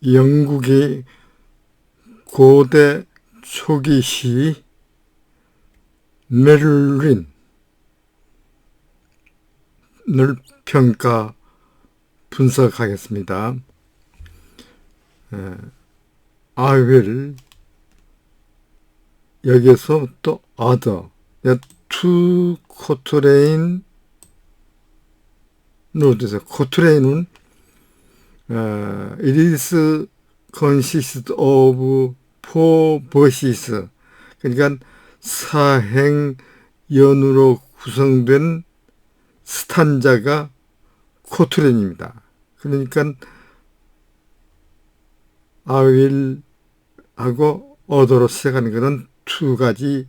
영국의 고대 초기 시 메를린을 평가 분석하겠습니다. I will, 여기서 또 other, to 코트레인으로 되죠. 코트레인은 it is consist of four verses, 그러니까 사행연으로 구성된 스탄자가 코트레인입니다. 그러니까 I will 하고 other로 시작하는 것은 두 가지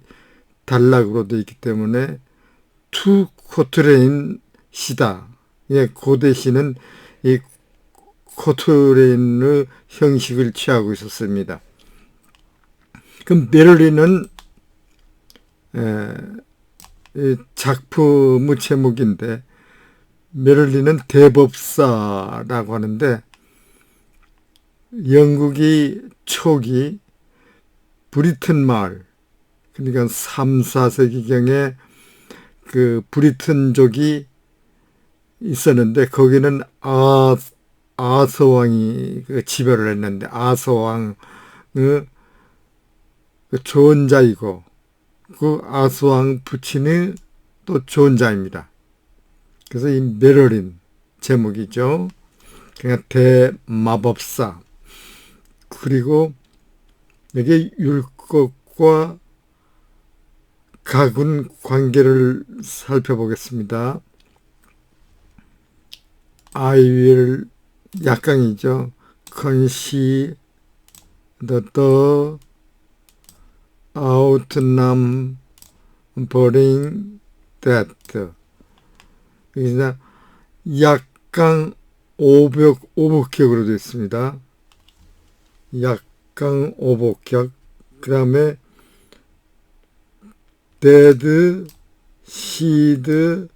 단락으로 되어 있기 때문에 투 코트레인 시다. 예, 고대 시는 이 코트레인의 형식을 취하고 있었습니다. 그럼 메를린은 작품의 제목인데 메를린은 대법사라고 하는데 영국이 초기 브리튼 마을, 그러니까 3, 4세기경에 그 브리튼족이 있었는데 거기는 아서왕이 그 지배를 했는데 아서왕의 그 조언자이고 그 아서왕 부친이 또 조언자입니다. 그래서 이 메를린 제목이죠. 그냥 대마법사. 그리고 여기 율법과 가군 관계를 살펴보겠습니다. I will 약강이죠. consider the outnumering that. 그러니까 약강 오복격으로 되어 있습니다. 약강 오복격. 그 다음에 dead, seed,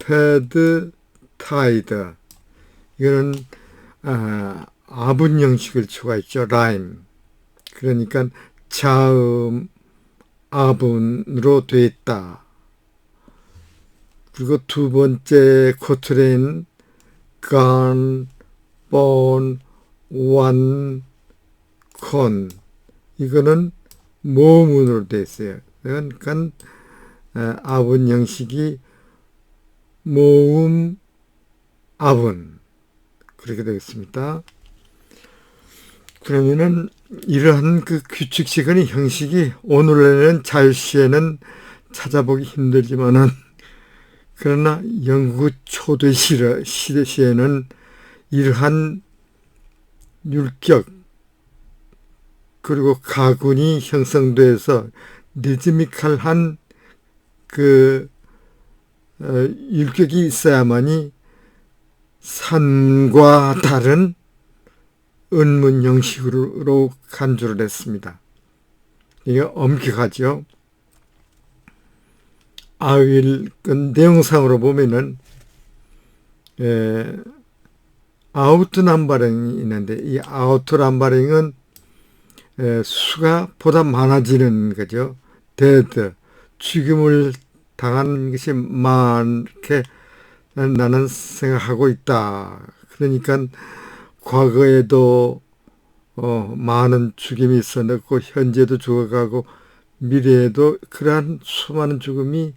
fed, tied. 이거는 아분 형식을 추가했죠. 라임. 그러니까 자음 아분으로 되어 있다. 그리고 두 번째 코트레인 gone, born, one, con. 이거는 모음으로 되어 있어요. 그러니까 아분 형식이 모음 아분 그렇게 되겠습니다. 그러면은 이러한 그 규칙식의 형식이 오늘날에는 자유시에는 찾아보기 힘들지만은 그러나 영국 초대 시대시에는 이러한 율격 그리고 가군이 형성돼서 리즈미컬한 그 율격이 있어야만이 산과 다른 은문 형식으로 간주를 했습니다. 이게 엄격하죠. I will, 그 내용상으로 보면은 아우트 남바링이 있는데 이 아우트 남바링은 수가 보다 많아지는 거죠. dead, 죽임을 당한 것이 많게 나는 생각하고 있다. 그러니까 과거에도 많은 죽임이 있었고 현재도 죽어가고 미래에도 그러한 수많은 죽음이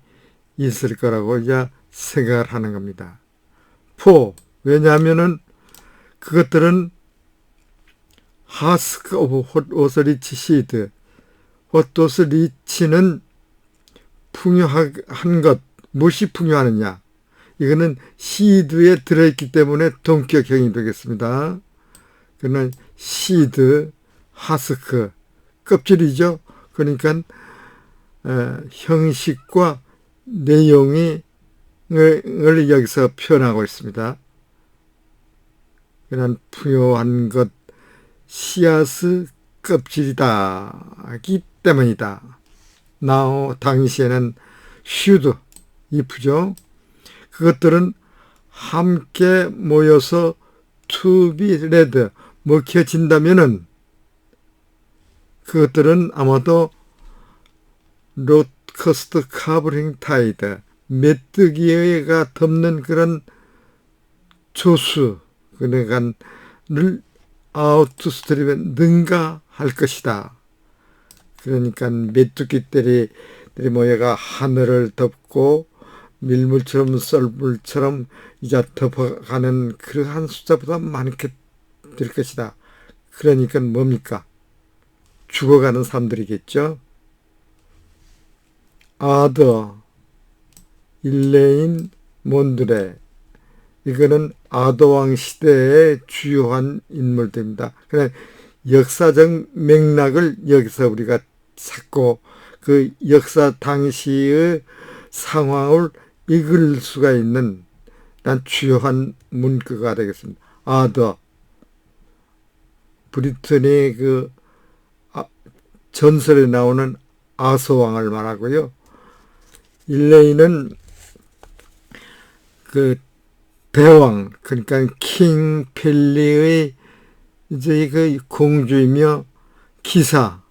있을 거라고 이제 생각을 하는 겁니다. 왜냐하면은 그것들은 Ask of what was rich seed. what was rich는 풍요한 것, 무엇이 풍요하느냐. 이거는 seed에 들어있기 때문에 동격형이 되겠습니다. 그러나 seed, ask, 껍질이죠. 그러니까 형식과 내용을 여기서 표현하고 있습니다. 그런 풍요한 것, 씨앗의 껍질이다기 때문이다. now, 당시에는 should, if죠. 그것들은 함께 모여서 to be read, 먹혀진다면은 그것들은 아마도 로커스트 카브링 타이드, 메뚜기가 덮는 그런 조수, 그러니까 를 아웃스트림에 능가할 것이다. 그러니까 메뚜기들이 모여가 하늘을 덮고 밀물처럼 썰물처럼 이제 덮어가는 그러한 숫자보다 많게 될 것이다. 그러니까 뭡니까? 죽어가는 사람들이겠죠. 아더, 일레인, 몬드레, 이거는 아더왕 시대의 주요한 인물들입니다. 그냥 역사적 맥락을 여기서 우리가 찾고 그 역사 당시의 상황을 이끌 수가 있는 난 주요한 문구가 되겠습니다. 아더, 브리튼의 그 전설에 나오는 아서왕을 말하고요. 일레이는 그 대왕, 그러니까 킹 펠리의 이제 그 공주이며 기사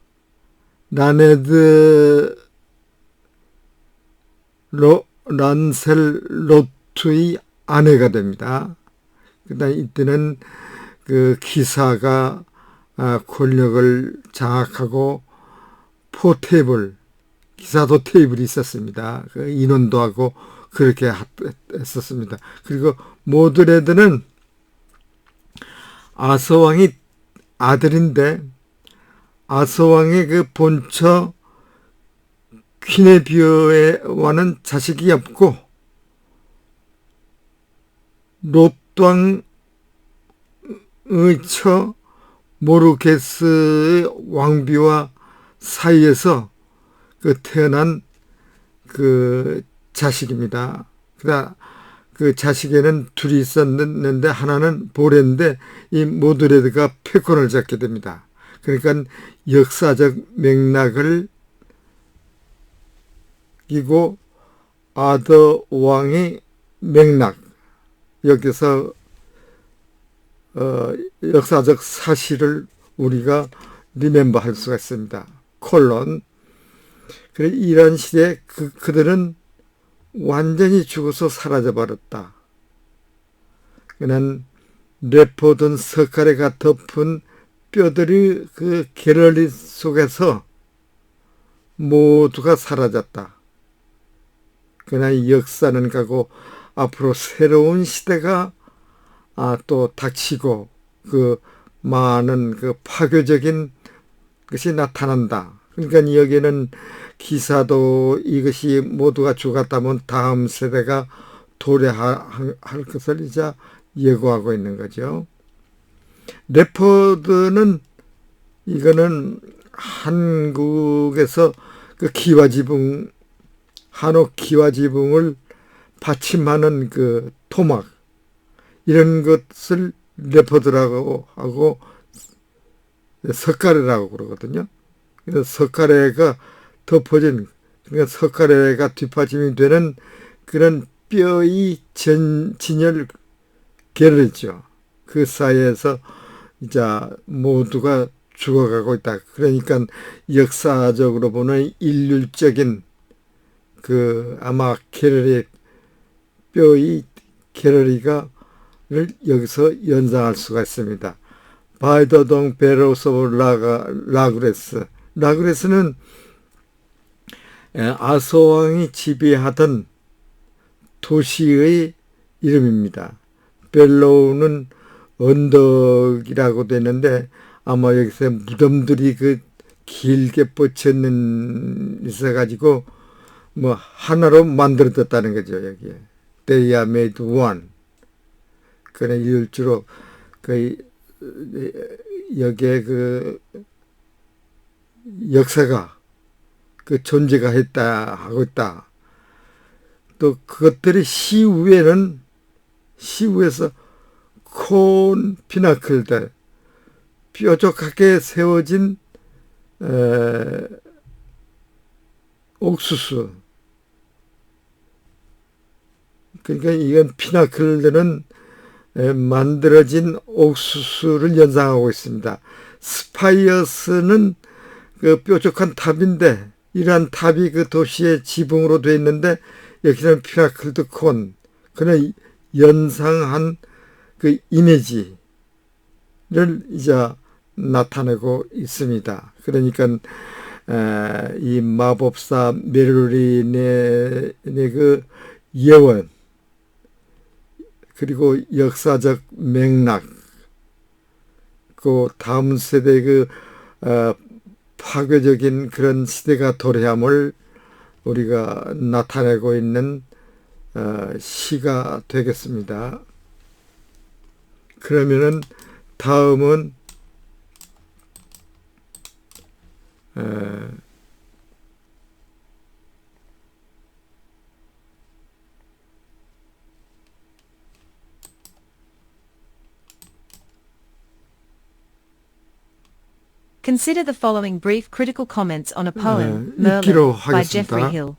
란셀로트의 아내가 됩니다. 그다음 이때는 그 기사가 권력을 장악하고 포테이블, 기사도 테이블이 있었습니다. 그 인원도 하고 그렇게 했었습니다. 그리고 모드레드는 아서왕이 아들인데 아서왕의 그 본처 퀴네비어와는 자식이 없고 롯왕의 처 모르게스의 왕비와 사이에서 그 태어난 그 자식입니다. 그 자식에는 둘이 있었는데 하나는 보레인데 이 모드레드가 패권을 잡게 됩니다. 그러니까 역사적 맥락을 이고 아더 왕의 맥락 여기서 역사적 사실을 우리가 리멤버 할 수가 있습니다. 콜론. 그래 이런 시대에 그들은 완전히 죽어서 사라져버렸다. 그는 레포든 석가래가 덮은 뼈들이 그 갤러리 속에서 모두가 사라졌다. 그러나 이 역사는 가고 앞으로 새로운 시대가 또 닥치고 그 많은 그 파괴적인 것이 나타난다. 그러니까 여기는 기사도 이것이 모두가 죽었다면 다음 세대가 도래할 것을 이제 예고하고 있는 거죠. 레포드는 이거는 한국에서 그 기와지붕, 한옥 기와지붕을 받침하는 그 토막 이런 것을 레포드라고 하고 석가래라고 그러거든요. 그래서 석가래가 덮어진, 그러니까 석가래가 뒷받침이 되는 그런 뼈의 진열 갤러리죠. 그 사이에서 이제 모두가 죽어가고 있다. 그러니까 역사적으로 보는 일률적인 그 아마 갤러리, 뼈의 갤러리가 를 여기서 연상할 수가 있습니다. 바이더동 베로스 오브 라그레스. 라그레스는 아서왕이 지배하던 도시의 이름입니다. 벨로우는 언덕이라고 되는데 아마 여기서 무덤들이 그 길게 뻗쳐 있어가지고 뭐 하나로 만들어졌다는 거죠. 여기에 They are made one. 그래 일주로 그 여기에 그 역사가 그 존재가 했다 하고 있다. 또 그것들이 시위에서 콘 피나클들 뾰족하게 세워진 옥수수. 그러니까 이건 피나클들은 만들어진 옥수수를 연상하고 있습니다. 스파이어스는 그 뾰족한 탑인데 이러한 탑이 그 도시의 지붕으로 되어 있는데 여기는 피나클드 콘, 그는 연상한 그 이미지를 이제 나타내고 있습니다. 그러니까 이 마법사 메를린의 그 예언, 그리고 역사적 맥락, 그 다음 세대의 그 파괴적인 그런 시대가 도래함을 우리가 나타내고 있는 시가 되겠습니다. 그러면은 다음은 Consider the following brief critical comments on a poem, Merlin, by Geoffrey Hill.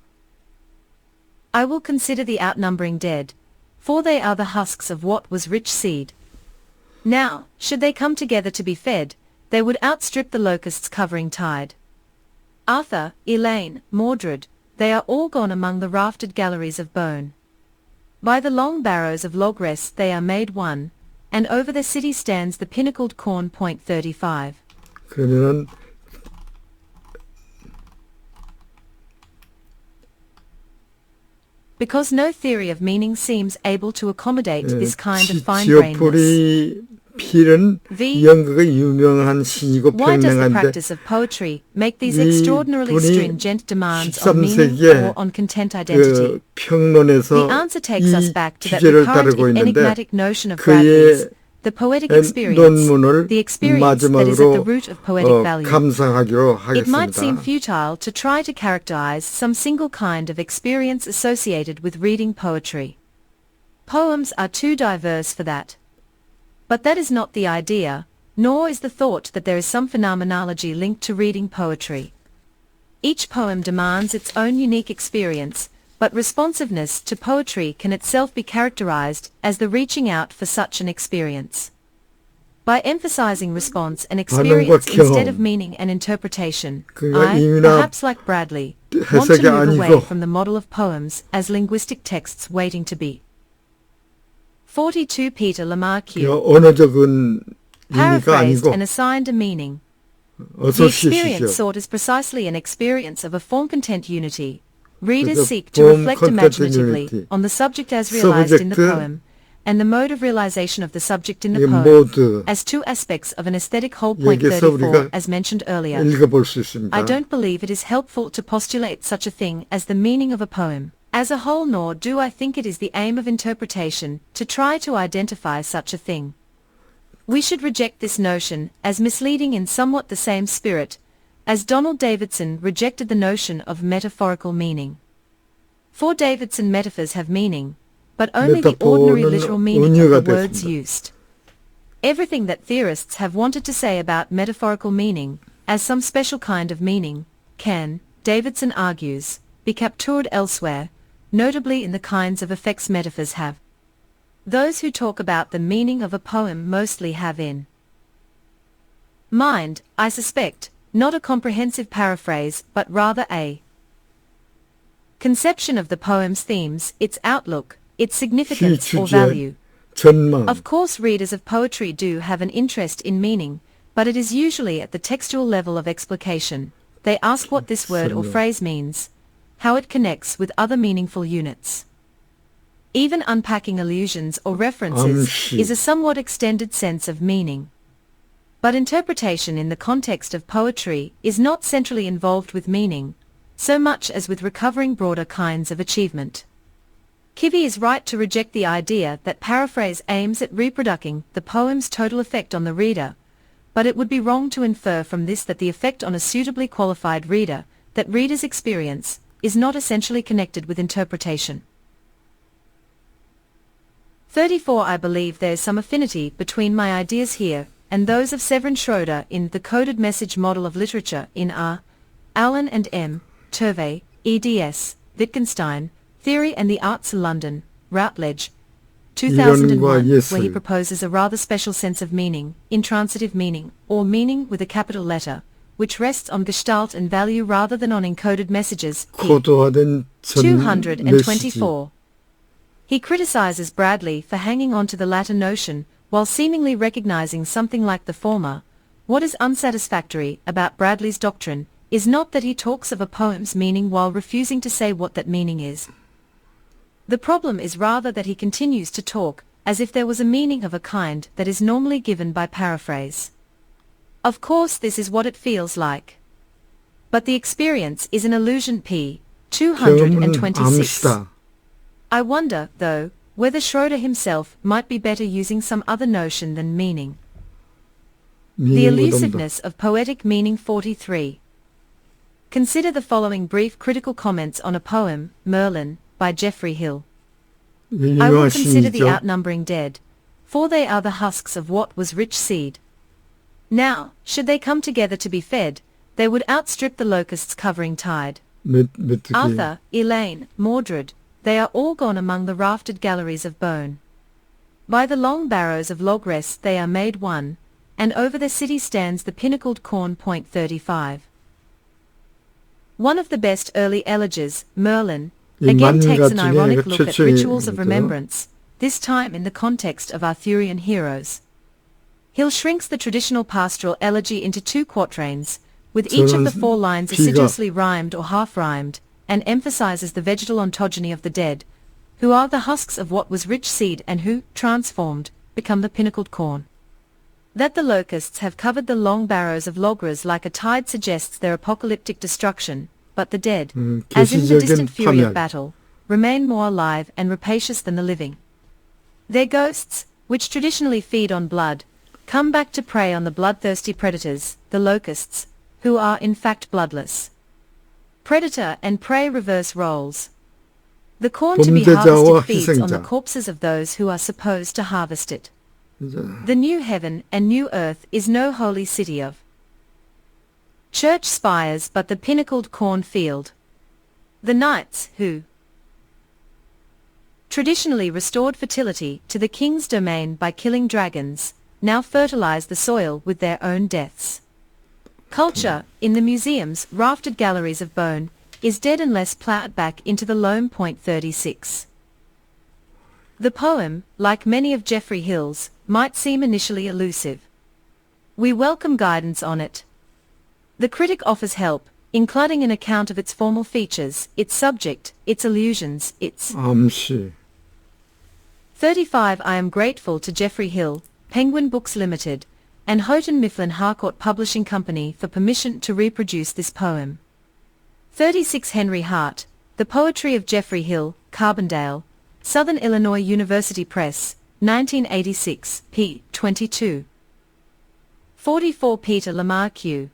I will consider the outnumbering dead, for they are the husks of what was rich seed. Now, should they come together to be fed, they would outstrip the locusts covering tide. Arthur, Elaine, Mordred, they are all gone among the raftered galleries of bone. By the long barrows of logrest they are made one, and over the city stands the pinnacled corn. 35. 그러면은 Because no theory of meaning seems able to accommodate this kind of fine-brainedness. 필은 연극의 유명한 신이고 Why does the 평명한데 practice of poetry make these extraordinarily stringent demands on meaning or on content identity? 그 평론에서 The answer takes us 이 back to that 주제를 recurrent 다루고 있는데 enigmatic notion of Bradley's, the poetic experience, the experience that is at the root of poetic value. 감상하기로 It might seem 하겠습니다. futile to try to characterize some single kind of experience associated with reading poetry. Poems are too diverse for that. But that is not the idea, nor is the thought that there is some phenomenology linked to reading poetry. Each poem demands its own unique experience, but responsiveness to poetry can itself be characterized as the reaching out for such an experience. By emphasizing response and experience instead of meaning and interpretation, I, perhaps like Bradley, want to move away from the model of poems as linguistic texts waiting to be. 42 Peter Lamarck 언어적인 의미가 paraphrased 아니고 and assigned a meaning. The 어서 experience 쉬시죠. sought is precisely an experience of a form-content unity. Readers 그래서 seek to form reflect content imaginatively unity. on the subject as realized in the Subject, poem, and the mode of realization of the subject in the 이 poem, 모두 as two aspects of an aesthetic whole. 여기서 34, 우리가 as mentioned earlier. 읽어볼 수 있습니다. I don't believe it is helpful to postulate such a thing as the meaning of a poem as a whole, nor do I think it is the aim of interpretation to try to identify such a thing. We should reject this notion as misleading in somewhat the same spirit as Donald Davidson rejected the notion of metaphorical meaning. For Davidson metaphors have meaning, but only the ordinary literal meaning of the words used. Everything that theorists have wanted to say about metaphorical meaning, as some special kind of meaning, can, Davidson argues, be captured elsewhere, notably in the kinds of effects metaphors have. Those who talk about the meaning of a poem mostly have in mind, I suspect, not a comprehensive paraphrase but rather a conception of the poem's themes, its outlook, its significance or value. 전망. Of course readers of poetry do have an interest in meaning, but it is usually at the textual level of explication. They ask what this word or phrase means, how it connects with other meaningful units. Even unpacking allusions or references is a somewhat extended sense of meaning. But interpretation in the context of poetry is not centrally involved with meaning, so much as with recovering broader kinds of achievement. Kivy is right to reject the idea that paraphrase aims at reproducing the poem's total effect on the reader, but it would be wrong to infer from this that the effect on a suitably qualified reader, that reader's experience, is not essentially connected with interpretation. 34 I believe there is some affinity between my ideas here and those of Severin Schroeder in The Coded Message Model of Literature in R. Allen and M. Turvey, eds. Wittgenstein, Theory and the Arts, London, Routledge, 2001, 예술. where he proposes a rather special sense of meaning, intransitive meaning, or meaning with a capital letter, which rests on gestalt and value rather than on encoded messages. 코드화된 전 메시지. 224. He criticizes Bradley for hanging on to the latter notion, while seemingly recognizing something like the former. What is unsatisfactory about Bradley's doctrine is not that he talks of a poem's meaning while refusing to say what that meaning is. The problem is rather that he continues to talk as if there was a meaning of a kind that is normally given by paraphrase. Of course this is what it feels like. But the experience is an illusion. P. 경험은 226. 암시다. I wonder, though, whether Schroeder himself might be better using some other notion than meaning. The 미행을 elusiveness of poetic meaning. 43. Consider the following brief critical comments on a poem, Merlin, by Geoffrey Hill. 넘다. I will 유명한 consider the 시인이죠. outnumbering dead, for they are the husks of what was rich seed. Now, should they come together to be fed, they would outstrip the locusts covering tide. 메뚜기. Arthur, Elaine, Mordred, they are all gone among the rafted galleries of bone. By the long barrows of log rest they are made one, and over the city stands the pinnacled corn. 35. One of the best early elegies, Merlin, 이 again 만가 takes an 중에 ironic 그 look at 최초의 rituals of 거죠. remembrance, this time in the context of Arthurian heroes. Hill shrinks the traditional pastoral elegy into 2 quatrains, with each of the 4 lines assiduously rhymed or half-rhymed, and emphasizes the vegetal ontogeny of the dead, who are the husks of what was rich seed and who, transformed, become the pinnacled corn. That the locusts have covered the long barrows of logras like a tide suggests their apocalyptic destruction, but the dead, as in the distant fury of 파멸. battle, remain more alive and rapacious than the living. Their ghosts, which traditionally feed on blood, come back to prey on the bloodthirsty predators, the locusts, who are in fact bloodless. Predator and prey reverse roles. The corn to be 범죄자와 harvested feeds on the 희생자. corpses of those who are supposed to harvest it. 이제 The new heaven and new earth is no holy city of church spires but the pinnacled cornfield. The knights who traditionally restored fertility to the king's domain by killing dragons, now fertilize the soil with their own deaths. Culture, in the museum's rafted galleries of bone, is dead unless ploughed back into the loam. 36. The poem, like many of Geoffrey Hill's, might seem initially elusive. We welcome guidance on it. The critic offers help, including an account of its formal features, its subject, its allusions, its 암시. 35. I am grateful to Geoffrey Hill, Penguin Books Limited, and Houghton Mifflin Harcourt Publishing Company for permission to reproduce this poem. 36. Henry Hart, The Poetry of Geoffrey Hill, Carbondale, Southern Illinois University Press, 1986, p. 22. 44. Peter Lamarck.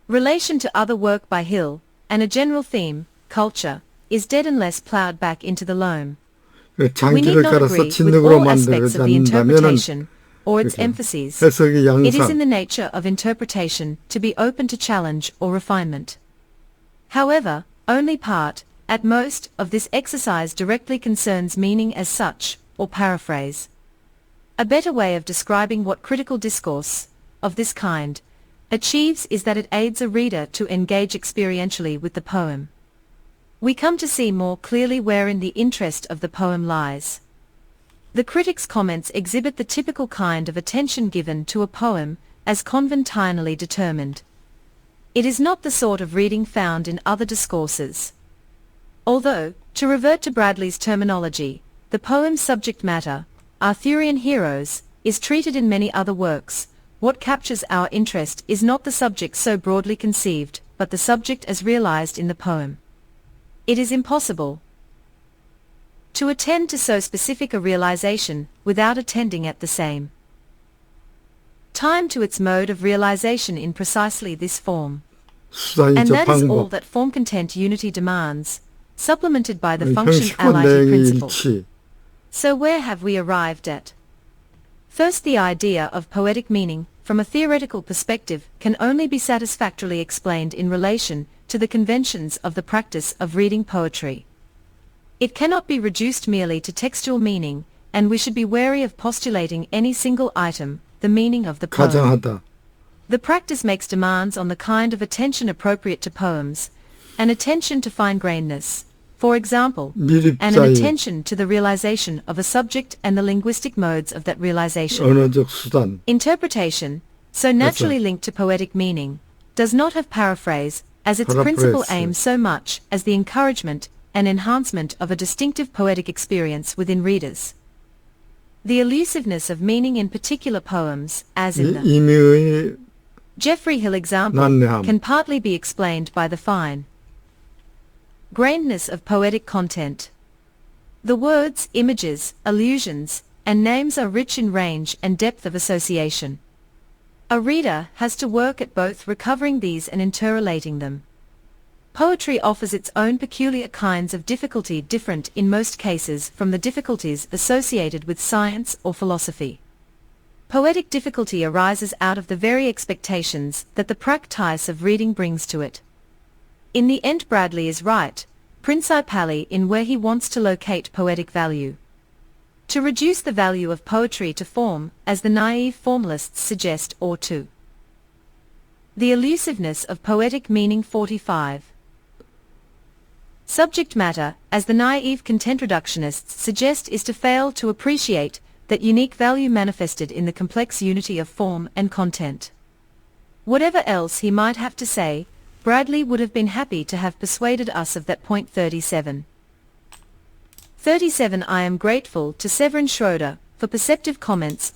Relation to other work by Hill, and a general theme, culture, is dead unless ploughed back into the loam. We need 장기를 not 깔아서 agree with 진흙으로 all aspects of the 만들자면은 interpretation, or its 그렇죠. emphases. 해석의 It is in 양상. the nature of interpretation to be open to challenge or refinement. However, only part, at most, of this exercise directly concerns meaning as such, or paraphrase. A better way of describing what critical discourse, of this kind, achieves is that it aids a reader to engage experientially with the poem. We come to see more clearly wherein the interest of the poem lies. The critic's comments exhibit the typical kind of attention given to a poem, as conventionally determined. It is not the sort of reading found in other discourses. Although, to revert to Bradley's terminology, the poem's subject matter, Arthurian heroes, is treated in many other works, what captures our interest is not the subject so broadly conceived, but the subject as realized in the poem. It is impossible to attend to so specific a realization without attending at the same time to its mode of realization in precisely this form. And 수단이죠. that is all 방법. that form content unity demands, supplemented by the 형식과 function-ality 내용의 principle. 일치. So where have we arrived at? First, the idea of poetic meaning, from a theoretical perspective, can only be satisfactorily explained in relation to the conventions of the practice of reading poetry. It cannot be reduced merely to textual meaning, and we should be wary of postulating any single item, the meaning of the poem. 가장하다. The practice makes demands on the kind of attention appropriate to poems, an attention to fine-grainedness, for example, and an 미립자의 attention to the realization of a subject and the linguistic modes of that realization. 언어적 수단. Interpretation, so naturally linked to poetic meaning, does not have paraphrase as its principal Paraphrase. aim so much as the encouragement and enhancement of a distinctive poetic experience within readers. The elusiveness of meaning in particular poems, as in the 임의의 Geoffrey Hill example, 난해함. can partly be explained by the fine grainedness of poetic content. The words, images, allusions, and names are rich in range and depth of association. A reader has to work at both recovering these and interrelating them. Poetry offers its own peculiar kinds of difficulty different in most cases from the difficulties associated with science or philosophy. Poetic difficulty arises out of the very expectations that the practice of reading brings to it. In the end Bradley is right, principally in where he wants to locate poetic value. To reduce the value of poetry to form, as the naive formalists suggest, or to the elusiveness of poetic meaning. 45. Subject matter, as the naive content reductionists suggest, is to fail to appreciate that unique value manifested in the complex unity of form and content. Whatever else he might have to say, Bradley would have been happy to have persuaded us of that point. 37. 37. I am grateful to Severin Schroeder for perceptive comments